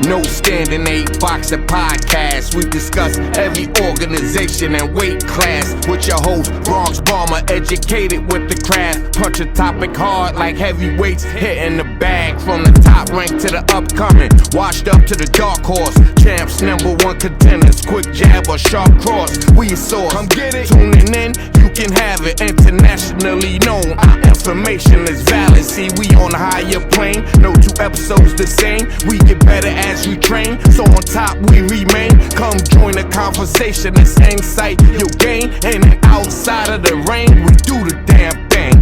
No Standing 8 Boxing Podcast. We discuss every organization and weight class with your host, Bronx Bomber, educated with the craft. Punch a topic hard like heavyweights, hitting the bag from the top rank to the upcoming. Washed up to the dark horse, champs, #1 contenders. Quick jab or sharp cross, we your source. Come get it. Tuning in, you can have it. Internationally known, our information is valid. See, we on a higher plane, no two episodes the same. We get better as we train, so on top we remain. Come join the conversation, this insight you'll gain. And then outside of the rain, we do the damn thing.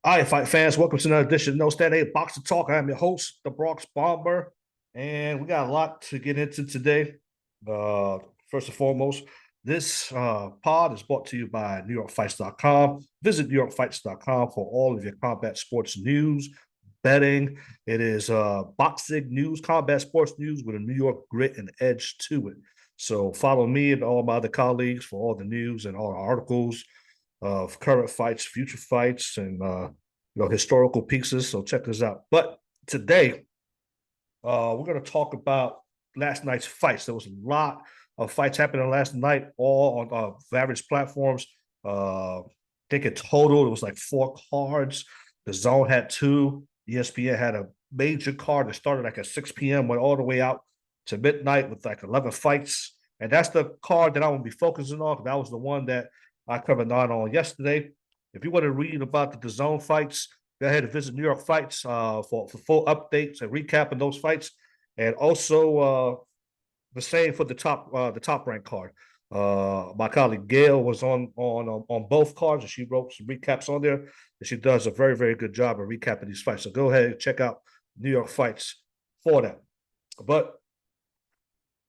All right, fight fans, welcome to another edition of No Stand 8 Boxing Talk. I am your host, the Bronx Bomber, and we got a lot to get into today. First and foremost, this pod is brought to you by NewYorkFights.com. Visit NewYorkFights.com for all of your combat sports news, betting. It is boxing news, combat sports news with a New York grit and edge to it. So follow me and all my other colleagues for all the news and all the articles of current fights, future fights, and historical pieces. So check this out. But today, we're going to talk about last night's fights. There was a lot of fights happening last night, all on various platforms. I think in total, it was like 4 cards. The Zone had 2. ESPN had a major card that started like at 6 p.m., went all the way out to midnight with like 11 fights. And that's the card that I will be focusing on, because that was the one that I covered on yesterday. If you want to read about the Zone fights, go ahead and visit New York Fights for full updates and recap of those fights. And also the same for the top rank card. My colleague Gail was on both cards, and she wrote some recaps on there. And she does a very, very good job of recapping these fights. So go ahead and check out New York Fights for that. But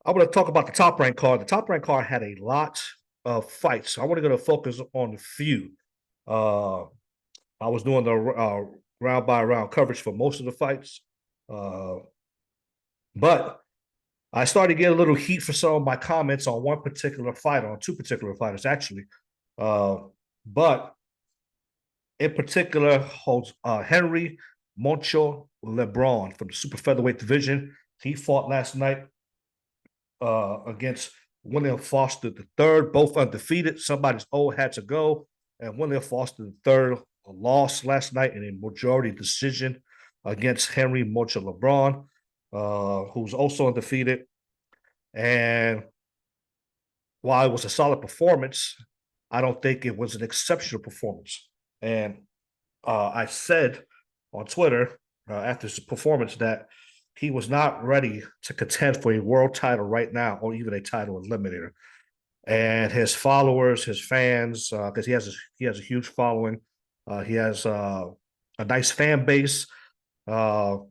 I want to talk about the top rank card. The top rank card had a lot of fights. I want to go to focus on a few. I was doing the round by round coverage for most of the fights, but I started to get a little heat for some of my comments on one particular fighter, on 2 particular fighters actually. But in particular, holds Henry Moncho Lebron from the super featherweight division. He fought last night against William Foster III, both undefeated. Somebody's old had to go, and William Foster III lost last night in a majority decision against Henry Moncho Lebron, who's also undefeated. And while it was a solid performance, I don't think it was an exceptional performance. And I said on Twitter after his performance that he was not ready to contend for a world title right now, or even a title eliminator. And his followers, his fans, because he has a huge following, he has a nice fan base, went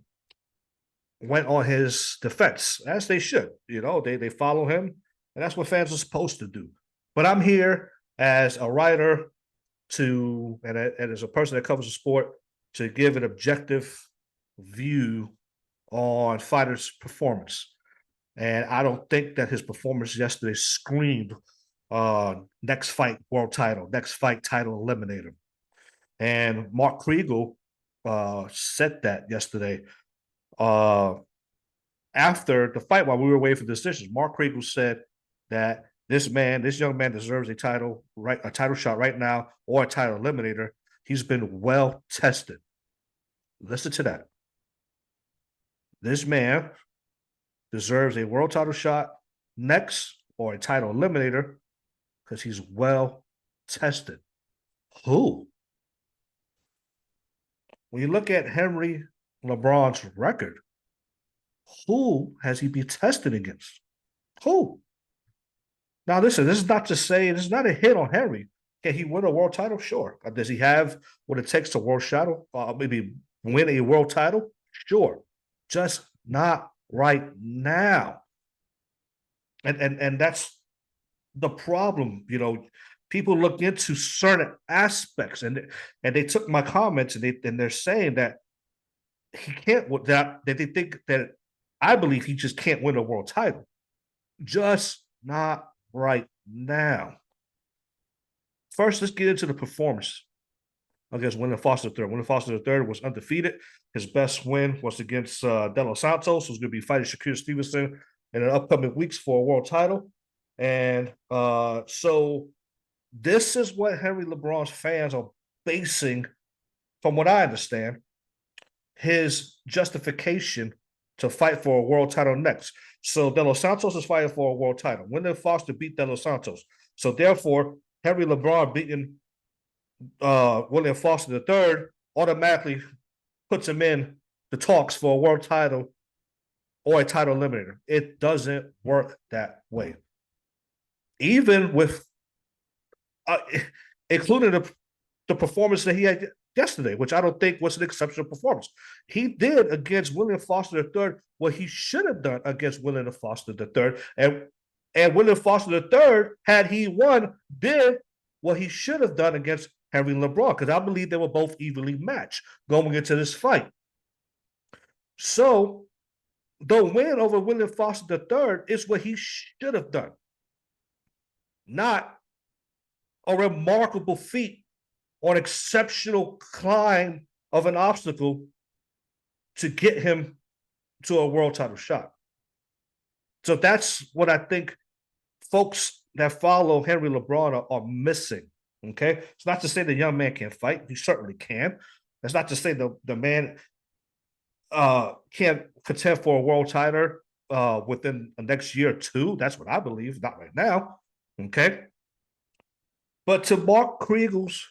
on his defense, as they should. They follow him, and that's what fans are supposed to do. But I'm here as a writer and as a person that covers the sport to give an objective view on fighters' performance. And I don't think that his performance yesterday screamed next fight world title, next fight title eliminator. And Mark Kriegel said that yesterday after the fight, while we were waiting for decisions. Mark Kriegel said that this young man deserves a title shot right now, or a title eliminator. He's been well tested. Listen to that. This man deserves a world title shot next, or a title eliminator, because he's well tested. Who? When you look at Henry LeBron's record, who has he been tested against? Who? Now, listen, this is not to say, this is not a hit on Henry. Can he win a world title? Sure. Does he have what it takes to maybe win a world title? Sure. Just not right now. And that's the problem. People look into certain aspects, and they took my comments, and they're saying that he can't, that they think that I believe he just can't win a world title. Just not right now. First, let's get into the performance against William Foster III. William Foster III was undefeated. His best win was against De Los Santos, who's going to be fighting Shakur Stevenson in the upcoming weeks for a world title. And so this is what Henry LeBron's fans are basing, from what I understand, his justification to fight for a world title next. So De Los Santos is fighting for a world title. William Foster beat De Los Santos. So therefore, Henry LeBron beating William Foster III automatically puts him in the talks for a world title or a title eliminator. It doesn't work that way. Even with, including the performance that he had yesterday, which I don't think was an exceptional performance. He did against William Foster III what he should have done against William Foster III. And William Foster III, had he won, did what he should have done against Henry LeBron, because I believe they were both evenly matched going into this fight. So the win over William Foster III is what he should have done, not a remarkable feat or an exceptional climb of an obstacle to get him to a world title shot. So that's what I think folks that follow Henry LeBron are missing. Okay, it's not to say the young man can't fight; he certainly can. That's not to say the man can't contend for a world title within the next year or two. That's what I believe. Not right now. Okay, but to Mark Kriegel's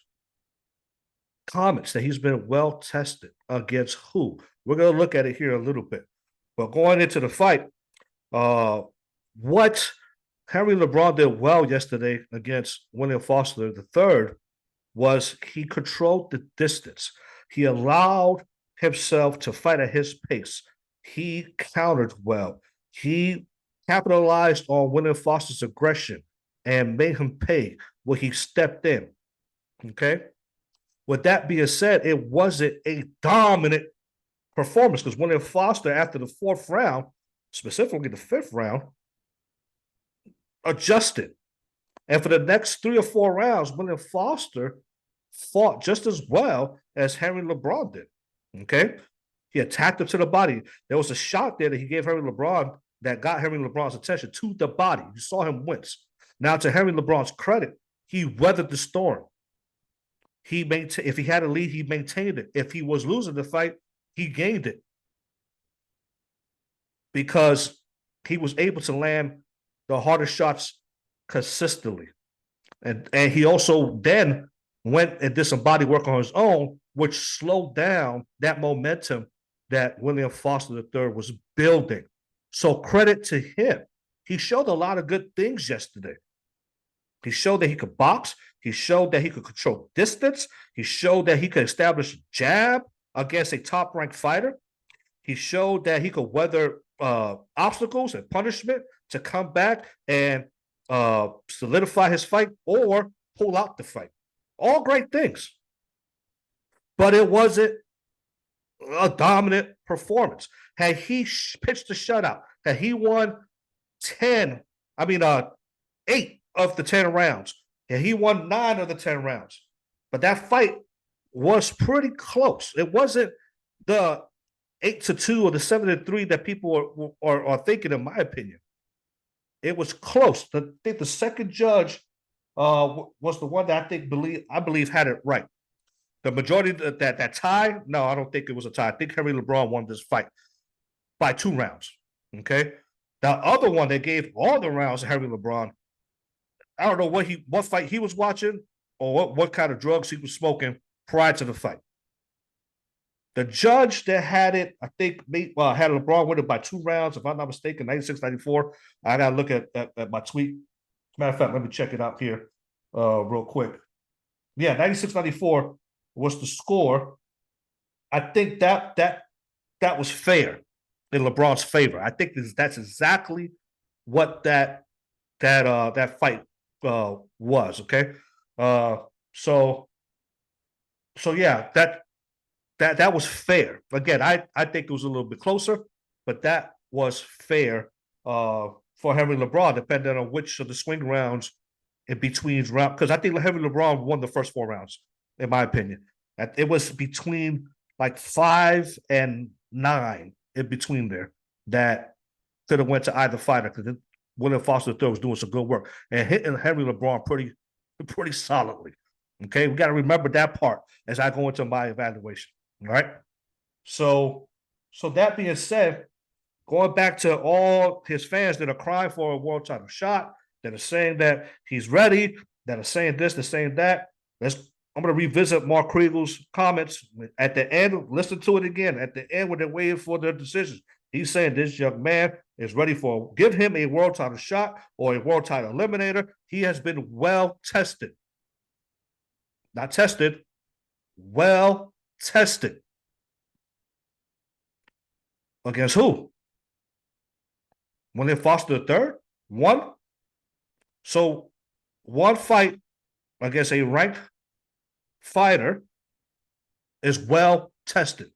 comments that he's been well tested against who? We're going to look at it here a little bit. But going into the fight, what Henry LeBron did well yesterday against William Foster III was he controlled the distance. He allowed himself to fight at his pace. He countered well. He capitalized on William Foster's aggression and made him pay when he stepped in. Okay? With that being said, it wasn't a dominant performance because William Foster, after the fourth round, specifically the fifth round, adjusted. And for the next 3 or 4 rounds, William Foster fought just as well as Henry LeBron did. Okay? He attacked him to the body. There was a shot there that he gave Henry LeBron that got Henry LeBron's attention to the body. You saw him wince. Now, to Henry LeBron's credit, he weathered the storm. If he had a lead, he maintained it. If he was losing the fight, he gained it because he was able to land the hardest shots consistently. And he also then went and did some body work on his own, which slowed down that momentum that William Foster III was building. So credit to him. He showed a lot of good things yesterday. He showed that he could box. He showed that he could control distance. He showed that he could establish a jab against a top-ranked fighter. He showed that he could weather obstacles and punishment to come back and solidify his fight or pull out the fight. All great things. But it wasn't a dominant performance. Had he pitched a shutout, had he won 8 of the 10 rounds, and he won 9 of the 10 rounds. But that fight was pretty close. It wasn't the 8-2 or the 7-3 that people are thinking, in my opinion. It was close. I think the second judge was the one that I believe had it right. The majority of that tie, no, I don't think it was a tie. I think Henry LeBron won this fight by 2 rounds. Okay, the other one that gave all the rounds to Henry LeBron, I don't know what fight he was watching or what kind of drugs he was smoking prior to the fight. The judge that had it, I think, had LeBron win it by 2 rounds, if I'm not mistaken, 96-94. I got to look at my tweet. Matter of fact, let me check it out here real quick. Yeah, 96-94 was the score. I think that was fair in LeBron's favor. I think that's exactly what that fight was. Okay, so yeah, that was fair. Again, I think it was a little bit closer, but that was fair for for Henry LeBron, depending on which of the swing rounds in between rounds. Because I think Henry LeBron won the first 4 rounds, in my opinion. It was between like 5 and 9 in between there that could have went to either fighter because William Foster III was doing some good work and hitting Henry LeBron pretty solidly. Okay, we got to remember that part as I go into my evaluation. All right. So that being said, going back to all his fans that are crying for a world title shot, that are saying that he's ready, that are saying this, they're saying that. I'm going to revisit Mark Kriegel's comments at the end. Listen to it again. At the end, when they're waiting for their decisions, he's saying this young man is ready for, give him a world title shot or a world title eliminator. He has been well tested. Not tested, well tested. Against who? William Foster III? One. So one fight against a ranked fighter is well tested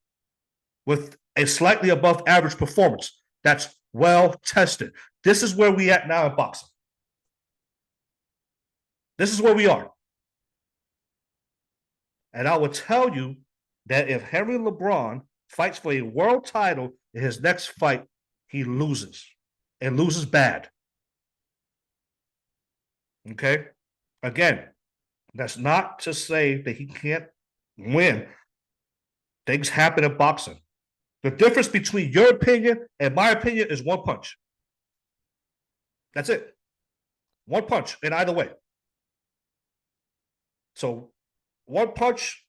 with a slightly above average performance. That's well tested. This is where we at now in boxing. This is where we are. And I will tell you that if Henry LeBron fights for a world title in his next fight, he loses and loses bad. Okay? Again, that's not to say that he can't win. Things happen in boxing. The difference between your opinion and my opinion is one punch. That's it. One punch in either way. So one punch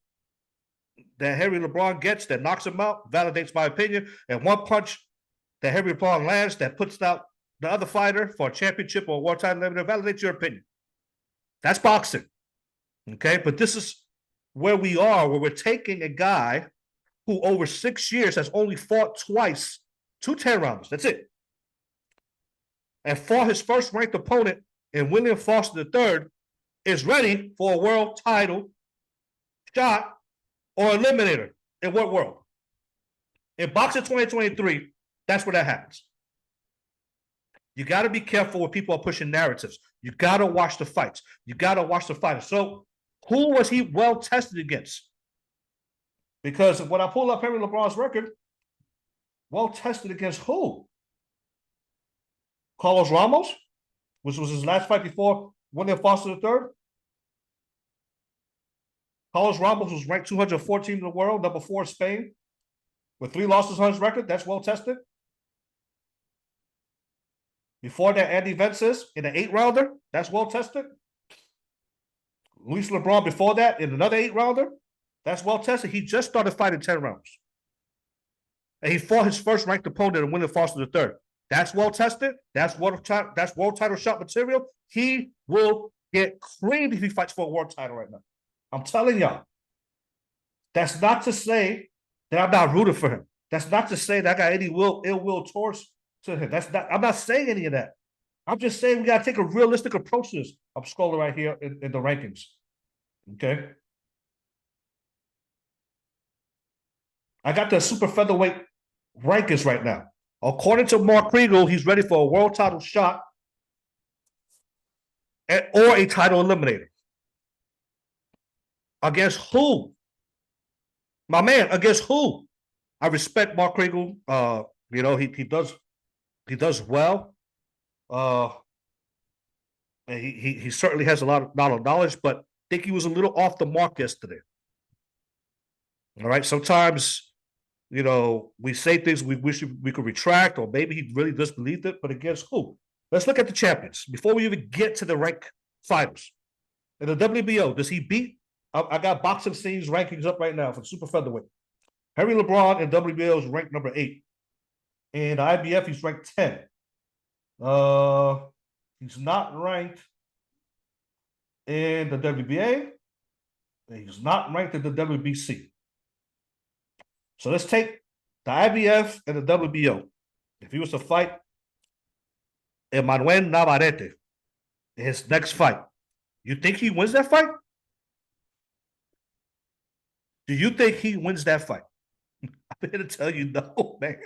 that Henry LeBron gets that knocks him out validates my opinion, and one punch that Henry LeBron lands that puts out the other fighter for a championship or a world title eliminator validates your opinion. That's boxing. Okay, but this is where we are, where we're taking a guy who over 6 years has only fought twice, 2 10-rounders. That's it. And fought his first ranked opponent in William Foster III, is ready for a world title shot or eliminator. In what world? In boxing 2023, that's where that happens. You got to be careful when people are pushing narratives. You got to watch the fights. You got to watch the fighters. So who was he well tested against? Because when I pull up Henry LeBron's record, well tested against who? Carlos Ramos, which was his last fight before William Foster III. Carlos Ramos was ranked 214 in the world, number 4 in Spain, with 3 losses on his record. That's well tested. Before that, Andy Vences in an 8-rounder. That's well tested. Luis LeBron before that in another 8-rounder. That's well tested. He just started fighting 10 rounds. And he fought his first ranked opponent in William Foster III. That's well tested. That's world title shot material. He will get creamed if he fights for a world title right now. I'm telling y'all. That's not to say that I'm not rooting for him. That's not to say that I got any ill will towards to him. I'm not saying any of that. I'm just saying we got to take a realistic approach to this. I'm scrolling right here in the rankings. Okay. I got the super featherweight rankings right now. According to Mark Kriegel, he's ready for a world title shot or a title eliminator. Against who? My man, against who? I respect Mark Kriegel. He does well. And he certainly has a lot of knowledge, but I think he was a little off the mark yesterday. All right. Sometimes, we say things we wish we could retract, or maybe he really disbelieved it, but against who? Let's look at the champions before we even get to the ranked fighters. In the WBO, does he beat? I got boxing scenes rankings up right now for super featherweight. Henry LeBron in WBO is ranked number 8. In the IBF, he's ranked 10. He's not ranked in the WBA. And he's not ranked in the WBC. So let's take the IBF and the WBO. If he was to fight Emmanuel Navarrete in his next fight, you think he wins that fight? Do you think he wins that fight? I'm here to tell you no, man.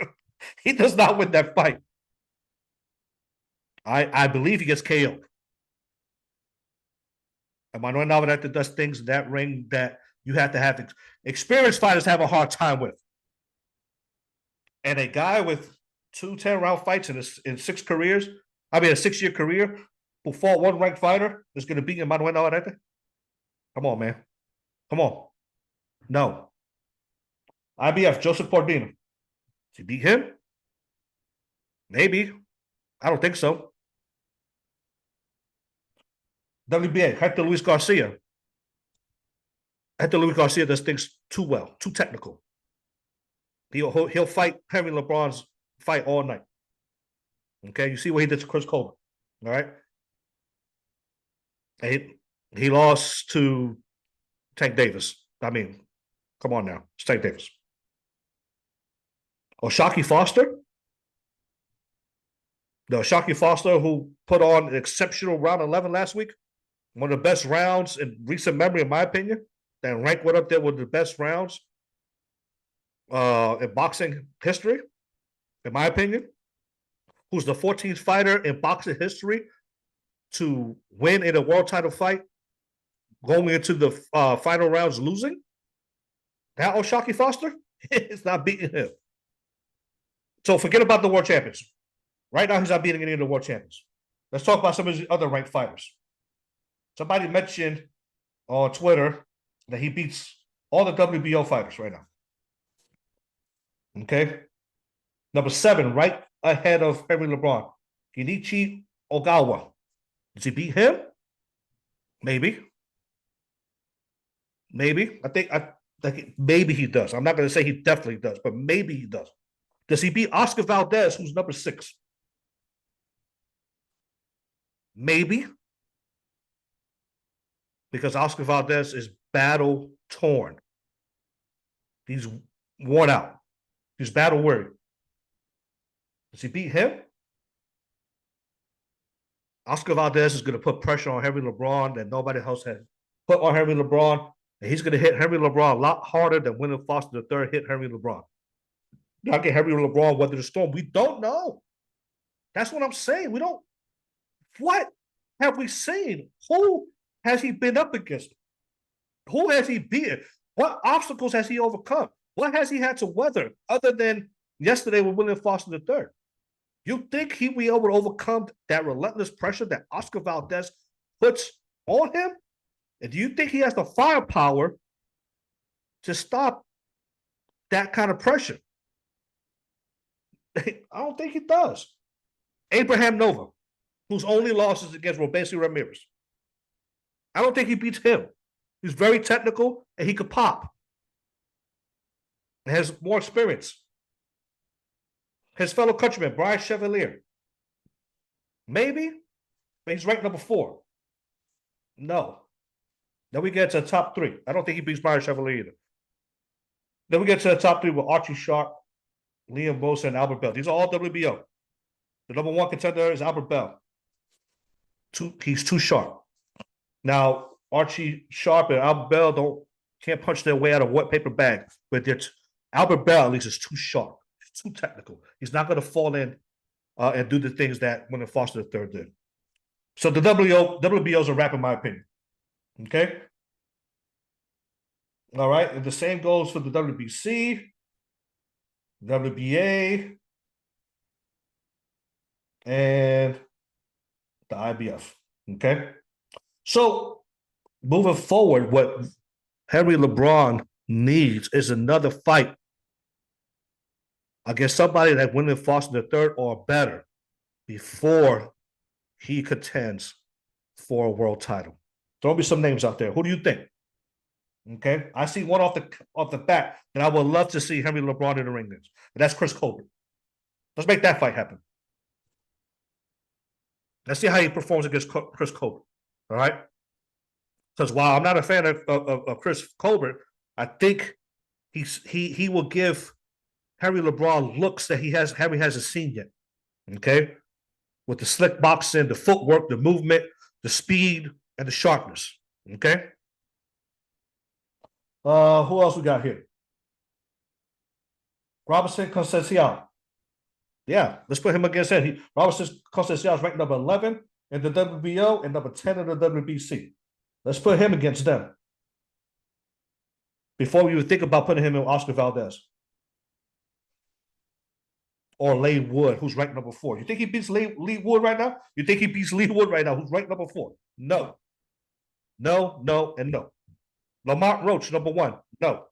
He does not win that fight. I believe he gets KO'd. And Manuel Navarrete does things in that ring that you have to have experienced fighters have a hard time with. And a guy with 2 10-round fights in 6 careers, I mean a 6-year career, who fought one ranked fighter is going to beat Manuel Navarrete. Come on, man. Come on. No. IBF, Joseph Pordino. Does he beat him? Maybe. I don't think so. WBA, Hector Luis Garcia. Hector Luis Garcia does things too well, too technical. He'll fight Henry LeBron's fight all night. Okay, you see what he did to Chris Colbert. All right. And he lost to Tank Davis. I mean, come on now. It's Tank Davis. O'Shaquie Foster. The O'Shaquie Foster who put on an exceptional round 11 last week. One of the best rounds in recent memory, in my opinion. That ranked one up there with the best rounds in boxing history, in my opinion. Who's the 14th fighter in boxing history to win in a world title fight, going into the final rounds losing? That O'Shaquie Foster is not beating him. So forget about the world champions. Right now, he's not beating any of the world champions. Let's talk about some of the other ranked fighters. Somebody mentioned on Twitter that he beats all the WBO fighters right now. Okay. Number 7, right ahead of Henry LeBron, Kenichi Ogawa. Does he beat him? Maybe. Maybe. I think maybe he does. I'm not going to say he definitely does, but maybe he does. Does he beat Oscar Valdez, who's number 6? Maybe. Because Oscar Valdez is battle torn. He's worn out. He's battle weary. Does he beat him? Oscar Valdez is going to put pressure on Henry LeBron that nobody else has put on Henry LeBron, and he's going to hit Henry LeBron a lot harder than William Foster III hit Henry LeBron. Y'all get Henry LeBron weather the storm. We don't know. That's what I'm saying. We don't. What have we seen? Who has he been up against? Who has he beaten? What obstacles has he overcome? What has he had to weather other than yesterday with William Foster III? You think he will be able to overcome that relentless pressure that Oscar Valdez puts on him? And do you think he has the firepower to stop that kind of pressure? I don't think he does. Abraham Nova, whose only loss is against Robeisy Ramirez. I don't think he beats him. He's very technical and he could pop. He has more experience. His fellow countryman, Brian Chevalier. Maybe, but he's ranked number 4. No. Then we get to the top 3. I don't think he beats Brian Chevalier either. Then we get to the top 3 with Archie Sharp, Liam Bosa, and Albert Bell. These are all WBO. The number 1 contender is Albert Bell. He's too sharp. Now, Archie Sharp and Albert Bell can't punch their way out of a wet paper bag, but Albert Bell at least is too sharp. He's too technical. He's not going to fall in and do the things that William Foster III did. So the WBO is a wrap, in my opinion. Okay? All right. And the same goes for the WBC, WBA, and the IBF. Okay? So moving forward, what Henry LeBron needs is another fight against somebody like William Foster III or better before he contends for a world title. Throw me some names out there. Who do you think? Okay, I see one off the bat that I would love to see Henry LeBron in the ring against, and that's Chris Colbert. Let's make that fight happen. Let's see how he performs against Chris Colbert. All right, because while I'm not a fan of Chris Colbert, I think he will give Henry LeBron looks that Henry hasn't seen yet. Okay, with the slick boxing, the footwork, the movement, the speed, and the sharpness. Okay. Who else we got here? Robinson Concepcion. Yeah, let's put him against him. Robert Constantinos is ranked number 11 in the WBO and number 10 in the WBC. Let's put him against them before we even think about putting him in Oscar Valdez or Leigh Wood, who's ranked number 4. You think he beats Leigh Wood right now? You think he beats Leigh Wood right now, who's ranked number 4? No. No, no, and no. Lamont Roach, number 1. No.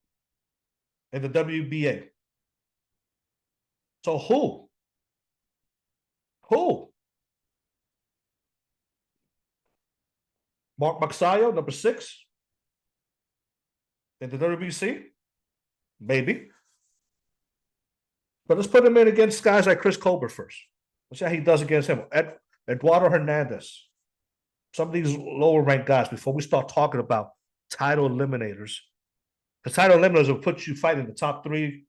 In the WBA. So who? Who? Mark Magsayo, number 6. In the WBC? Maybe. But let's put him in against guys like Chris Colbert first. Let's see how he does against him. Eduardo Hernandez. Some of these lower ranked guys before we start talking about title eliminators. The title eliminators will put you fighting the top 3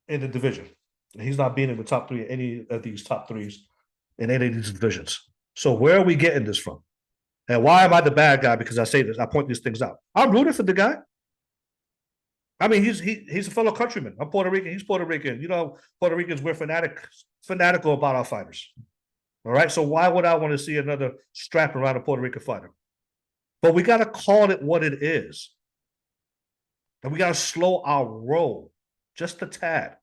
in the division. And he's not being in the top 3 in any of these top 3s in any of these divisions. So where are we getting this from? And why am I the bad guy? Because I say this, I point these things out. I'm rooting for the guy. I mean, he's a fellow countryman. I'm Puerto Rican. He's Puerto Rican. You know, Puerto Ricans, we're fanatical about our fighters. All right. So why would I want to see another strap around a Puerto Rican fighter? But we got to call it what it is. And we got to slow our roll just a tad.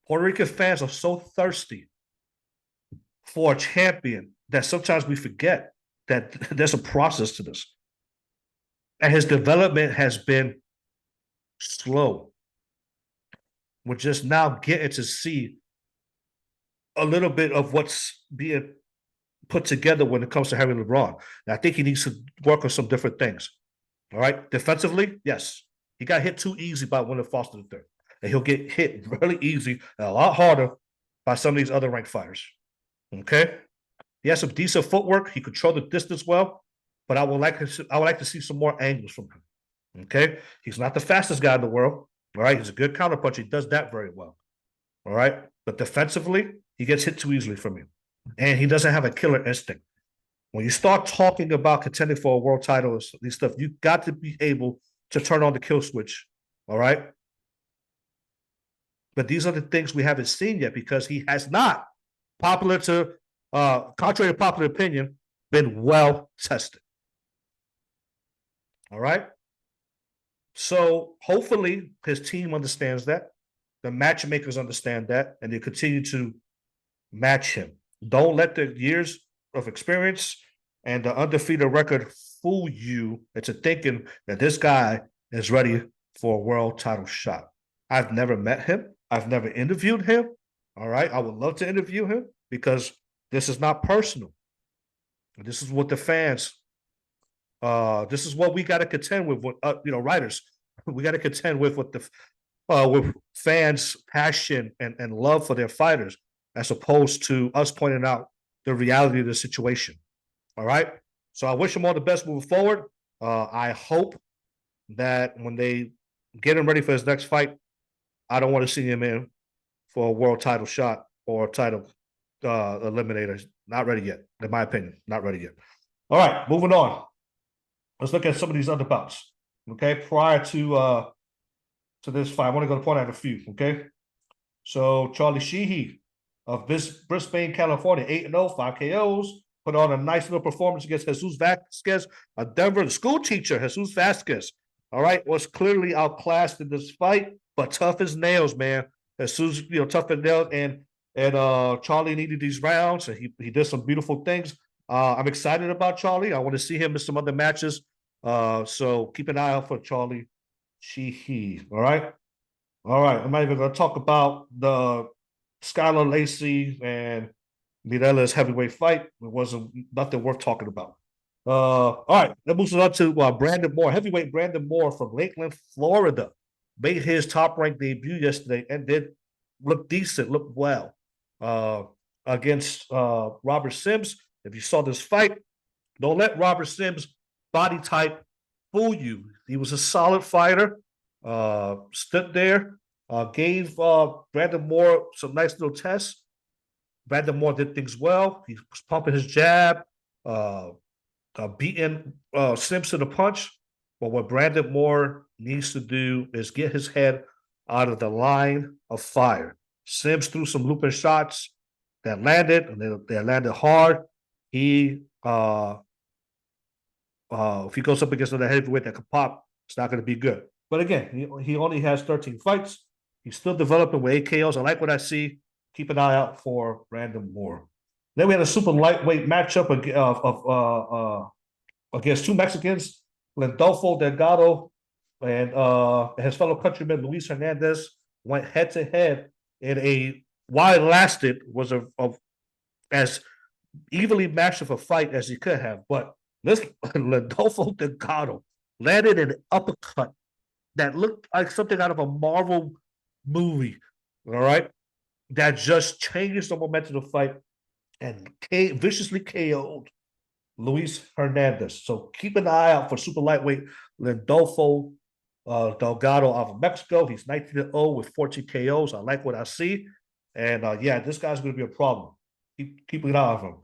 Puerto Rican fans are so thirsty for a champion that sometimes we forget that there's a process to this. And his development has been slow. We're just now getting to see a little bit of what's being put together when it comes to Harry Lebron. And I think he needs to work on some different things. All right. Defensively, yes. He got hit too easy by William Foster III. And he'll get hit really easy and a lot harder by some of these other ranked fighters. Okay. He has some decent footwork. He controlled the distance well, but I would like to see some more angles from him. Okay. He's not the fastest guy in the world. All right. He's a good counterpuncher. He does that very well. All right. But defensively, he gets hit too easily from you. And he doesn't have a killer instinct. When you start talking about contending for a world title and these stuff, you got to be able to turn on the kill switch. All right. But these are the things we haven't seen yet because he has not, contrary to popular opinion, been well tested. All right. So hopefully his team understands that. The matchmakers understand that, and they continue to match him. Don't let the years of experience and the undefeated record fool you into thinking that this guy is ready for a world title shot. I've never met him. I've never interviewed him. All right. I would love to interview him because this is not personal. This is what the fans, this is what we got to contend with, writers. We got to contend with what with fans' passion and love for their fighters, as opposed to us pointing out the reality of the situation. All right. So I wish him all the best moving forward. I hope that when they get him ready for his next fight, I don't want to see him in for a world title shot or a title eliminator. Not ready yet, in my opinion. Not ready yet. All right, moving on. Let's look at some of these other bouts. Okay, prior to this fight, I want to point out a few. Okay, so Charlie Sheehy of Brisbane, California, 8-0, 5 KOs, put on a nice little performance against Jesus Vasquez, a Denver school teacher, Jesus Vasquez. All right, was clearly outclassed in this fight, but tough as nails, man. Jesus, tough as nails, and Charlie needed these rounds, and he did some beautiful things. I'm excited about Charlie. I want to see him in some other matches. So keep an eye out for Charlie Sheehy. All right. I'm not even going to talk about the Skylar Lacey and Mireles heavyweight fight. It wasn't nothing worth talking about. All right, that moves us on to Brandon Moore, heavyweight Brandon Moore from Lakeland, Florida. Made his top-ranked debut yesterday and did look decent, look well against Robert Sims. If you saw this fight, don't let Robert Sims' body type fool you. He was a solid fighter, stood there, gave Brandon Moore some nice little tests. Brandon Moore did things well. He was pumping his jab, beating Sims to the punch. But what Brandon Moore needs to do is get his head out of the line of fire. Sims threw some looping shots that landed, and they landed hard. He if he goes up against another heavyweight that could pop, it's not going to be good. But again, he only has 13 fights. He's still developing with 8 KOs. I like what I see. Keep an eye out for Brandon Moore. Then we had a super lightweight matchup against two Mexicans, Lindolfo Delgado and his fellow countryman Luis Hernandez went head to head in a while it lasted was as evenly matched of a fight as he could have. But this Lindolfo Delgado landed an uppercut that looked like something out of a Marvel movie. All right, that just changed the momentum of the fight and viciously KO'd Luis Hernandez. So keep an eye out for super lightweight Lindolfo Delgado out of Mexico. He's 19-0 with 14 KOs. I like what I see. And yeah, this guy's going to be a problem. Keep an eye on him.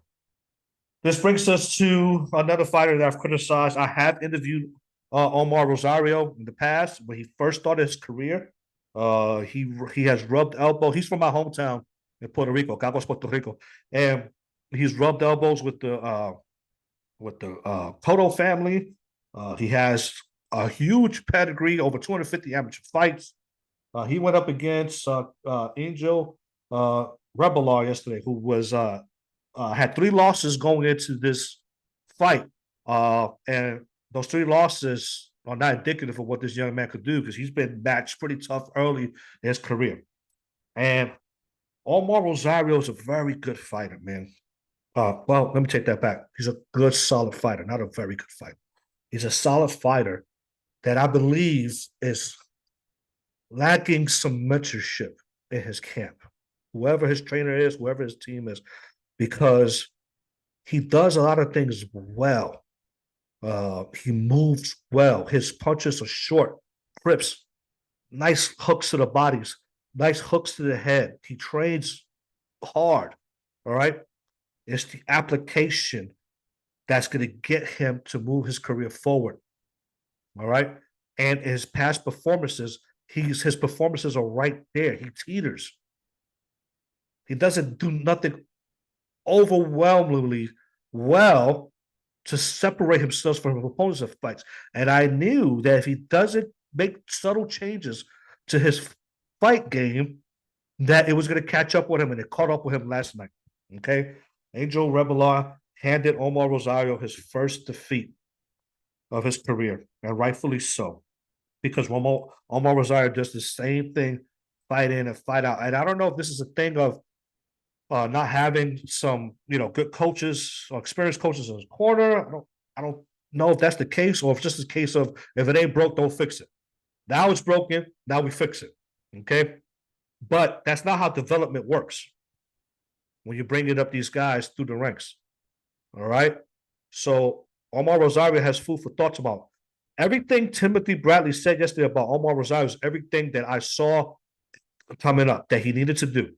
This brings us to another fighter that I've criticized. I have interviewed Omar Rosario in the past when he first started his career. He has rubbed elbows. He's from my hometown in Puerto Rico, Cagos, Puerto Rico, and he's rubbed elbows with the Cotto family. He has a huge pedigree, over 250 amateur fights. He went up against Angel Rebelar yesterday, who was had 3 losses going into this fight, and those 3 losses are not indicative of what this young man could do because he's been matched pretty tough early in his career. And Omar Rosario is a very good fighter, man. Well, let me take that back. He's a good, solid fighter, not a very good fighter. He's a solid fighter that I believe is lacking some mentorship in his camp, whoever his trainer is, whoever his team is, because he does a lot of things well. He moves well. His punches are short, crisp, nice hooks to the bodies, nice hooks to the head. He trains hard, all right? It's the application that's going to get him to move his career forward, all right? And his past performances, his performances are right there. He teeters. He doesn't do nothing overwhelmingly well to separate himself from opponents of fights. And I knew that if he doesn't make subtle changes to his fight game, that it was going to catch up with him, and it caught up with him last night. Okay? Angel Rebelar handed Omar Rosario his first defeat of his career, and rightfully so, because Omar Rosario does the same thing, fight in and fight out. And I don't know if this is a thing of not having some, good coaches or experienced coaches in his corner. I don't know if that's the case, or if it's just a case of if it ain't broke, don't fix it. Now it's broken. Now we fix it. Okay, but that's not how development works. When you're bringing up these guys through the ranks, all right. So Omar Rosario has food for thought about everything Timothy Bradley said yesterday about Omar Rosario. Is everything that I saw coming up that he needed to do.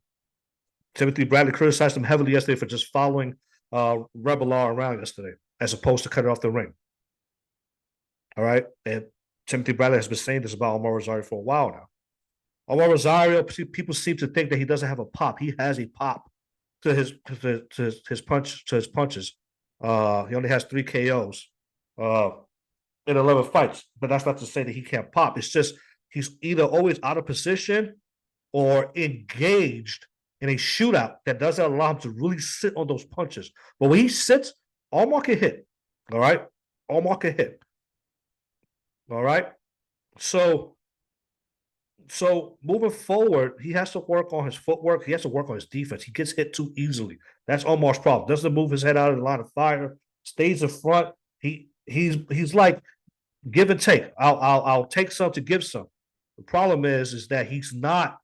Timothy Bradley criticized him heavily yesterday for just following Rebelar around yesterday, as opposed to cutting off the ring. All right, and Timothy Bradley has been saying this about Omar Rosario for a while now. Omar Rosario, people seem to think that he doesn't have a pop. He has a pop to his punches. He only has 3 KOs in 11 fights, but that's not to say that he can't pop. It's just he's either always out of position or engaged in a shootout that doesn't allow him to really sit on those punches. But when he sits, Omar can hit. All right? Omar can hit. All right? So moving forward, he has to work on his footwork. He has to work on his defense. He gets hit too easily. That's Omar's problem. Doesn't move his head out of the line of fire. Stays in front. He's like give and take. I'll take some to give some. The problem is that he's not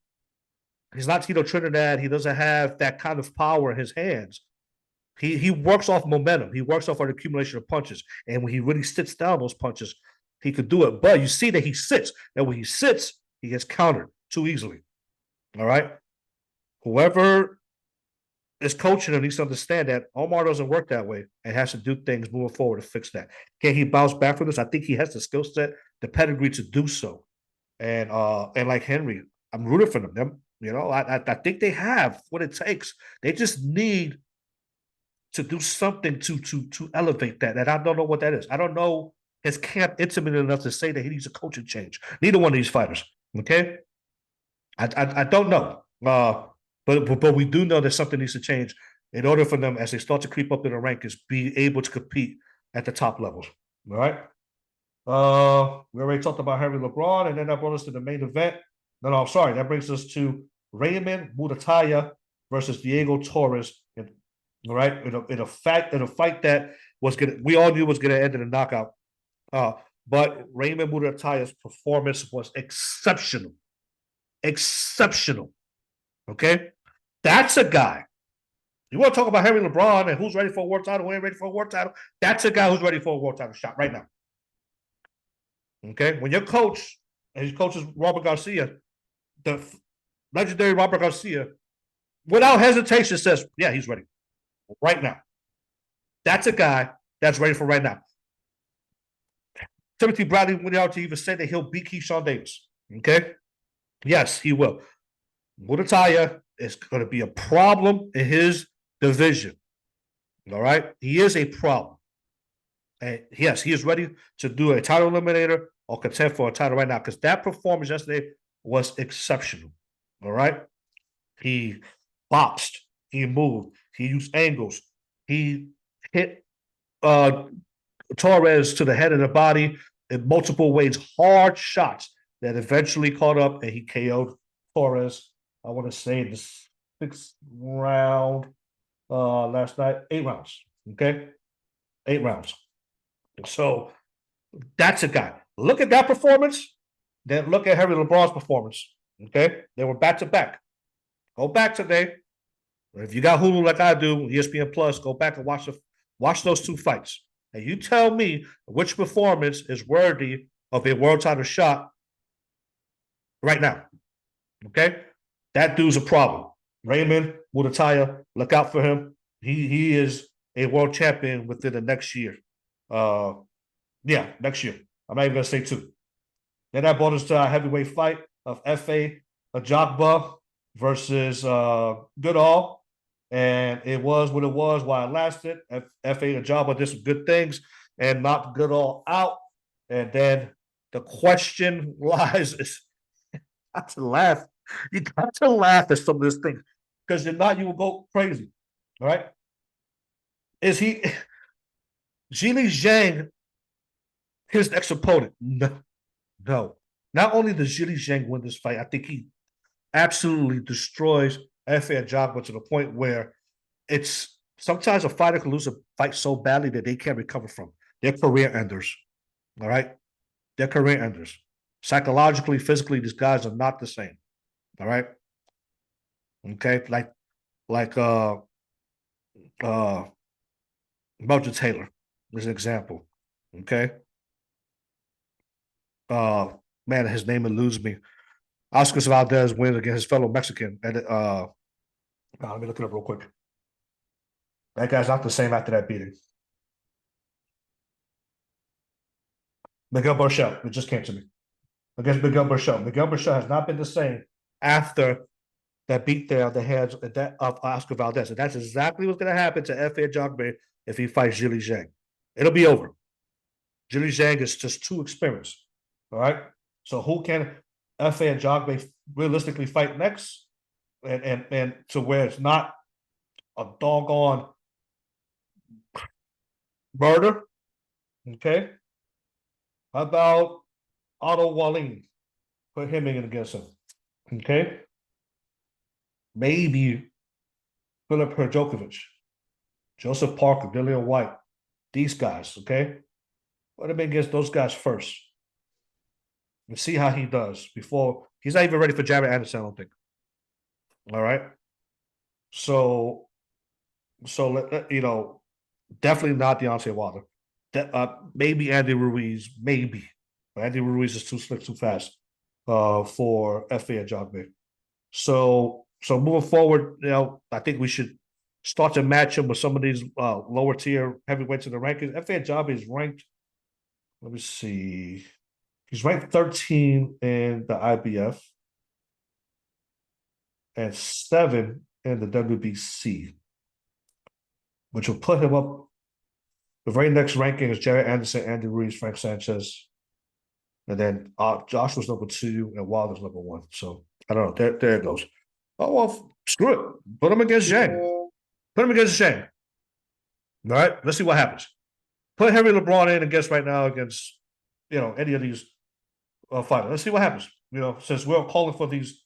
Tito Trinidad. He doesn't have that kind of power in his hands. He works off momentum. He works off an accumulation of punches. And when he really sits down those punches, he could do it. But you see that he sits. And when he sits, he gets countered too easily. All right? Whoever is coaching him needs to understand that Omar doesn't work that way and has to do things moving forward to fix that. Can he bounce back from this? I think he has the skill set, the pedigree to do so. And like Henry, I'm rooting for them. I think they have what it takes. They just need to do something to elevate that. And I don't know what that is. I don't know his camp intimate enough to say that he needs a coaching change. Neither one of these fighters. Okay. I don't know. But we do know that something needs to change in order for them, as they start to creep up in the rankings, be able to compete at the top levels. All right. We already talked about Henry LeBron, and then that brought us to the main event. No, I'm sorry. That brings us to Raymond Mutataya versus Diego Torres. All right, in a fight that we all knew was gonna end in a knockout. But Raymond Murataya's performance was exceptional. Exceptional. Okay. That's a guy. You want to talk about Henry LeBron and who's ready for a world title, who ain't ready for a world title? That's a guy who's ready for a world title shot right now. Okay. When your coach, and his coach is Robert Garcia, the legendary Robert Garcia, without hesitation says, yeah, he's ready right now. That's a guy that's ready for right now. Timothy Bradley went out to even say that he'll beat Keyshawn Davis. Okay. Yes, he will. Mutataya is going to be a problem in his division. All right. He is a problem. And yes, he is ready to do a title eliminator or contend for a title right now because that performance yesterday was exceptional. All right. He boxed, he moved, he used angles, he hit Torres to the head of the body in multiple ways, hard shots that eventually caught up and he KO'd Torres. I want to say the sixth round last night, 8 rounds. Okay. 8 rounds. So that's a guy. Look at that performance. Then look at Henry LeBron's performance. Okay. They were back to back. Go back today. If you got Hulu like I do, ESPN Plus, go back and watch those two fights. And you tell me which performance is worthy of a world title shot right now. Okay? That dude's a problem. Raymond Mutataya, look out for him. He is a world champion within the next year. Next year. I'm not even gonna say 2. Then that brought us to our heavyweight fight of F.A. Ajagba versus Goodall. And it was what it was while it lasted. F.A. Ajagba did some good things and knocked Goodall out. And then the question lies is got to laugh. You got to laugh at some of this thing because if not, you will go crazy. All right. Is he Zhili Zhang his next opponent? No. Not only does Zhili Zhang win this fight, I think he absolutely destroys F.A. Ajagba to the point where it's sometimes a fighter can lose a fight so badly that they can't recover from. They're career enders. All right. They're career enders. Psychologically, physically, these guys are not the same. All right. Okay. Like Moncho Taylor is an example. Okay. Man, his name eludes me. Oscar Valdez wins against his fellow Mexican. And let me look it up real quick. That guy's not the same after that beating. Miguel Burchell, it just came to me. Against Miguel Burchell. Miguel Burchell has not been the same after that beat there on the hands of Oscar Valdez. And that's exactly what's going to happen to F.A. Ajagba if he fights Zhili Zhang. It'll be over. Zhili Zhang is just too experienced. All right. So who can F.A. Ajagba realistically fight next? And to where it's not a doggone murder. Okay. How about Otto Wallin? Put him in against him. Okay. Maybe Philip Herjokovic, Joseph Parker, Dillian White, these guys, okay? Put him against those guys first. And see how he does before he's not even ready for Jared Anderson, I don't think. All right. So definitely not Deontay Wilder. Maybe Andy Ruiz, maybe. But Andy Ruiz is too slick, too fast for F.A. Ajagba. So moving forward, I think we should start to match him with some of these lower tier heavyweights in the rankings. F.A. Ajagba is ranked, let me see. He's ranked 13 in the IBF. and 7 in the WBC, which will put him up. The very next ranking is Jared Anderson, Andy Ruiz, Frank Sanchez, and then Josh was number 2 and Wilder's number 1. So I don't know. There it goes. Oh well, screw it. Put him against Zhang. Put him against Zhang. All right, let's see what happens. Put Henry LeBron in against right now against any of these fighters. Let's see what happens. Since we're calling for these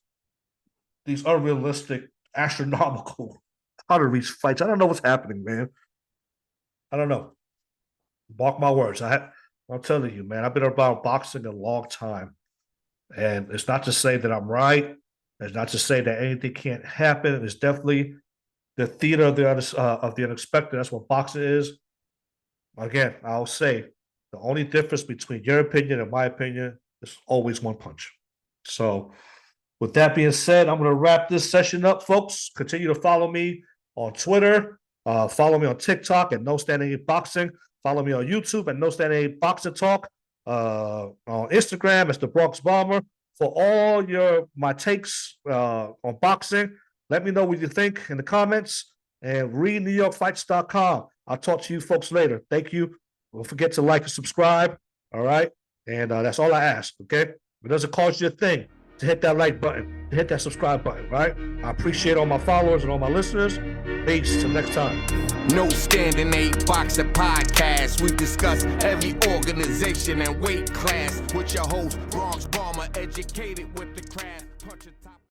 unrealistic, astronomical out-of-reach fights, I don't know what's happening, man. I don't know. Mark my words. I'm telling you, man. I've been about boxing a long time, and it's not to say that I'm right. It's not to say that anything can't happen. It's definitely the theater of the unexpected. That's what boxing is. Again, I'll say the only difference between your opinion and my opinion is always one punch. So, with that being said, I'm going to wrap this session up, folks. Continue to follow me on Twitter. Follow me on TikTok at No Standing 8 Boxing. Follow me on YouTube at No Standing 8 Boxing Talk. On Instagram, it's the Bronx Bomber. For all my takes on boxing, let me know what you think in the comments. And read NewYorkFights.com. I'll talk to you folks later. Thank you. Don't forget to like and subscribe. All right. And that's all I ask. Okay. It doesn't cost you a thing to hit that like button, to hit that subscribe button. Right. I appreciate all my followers and all my listeners. Peace. Till next time. No Standing 8 Boxing Podcast. We discuss every organization and weight class with your host, Bronx Bomber, educated with the craft.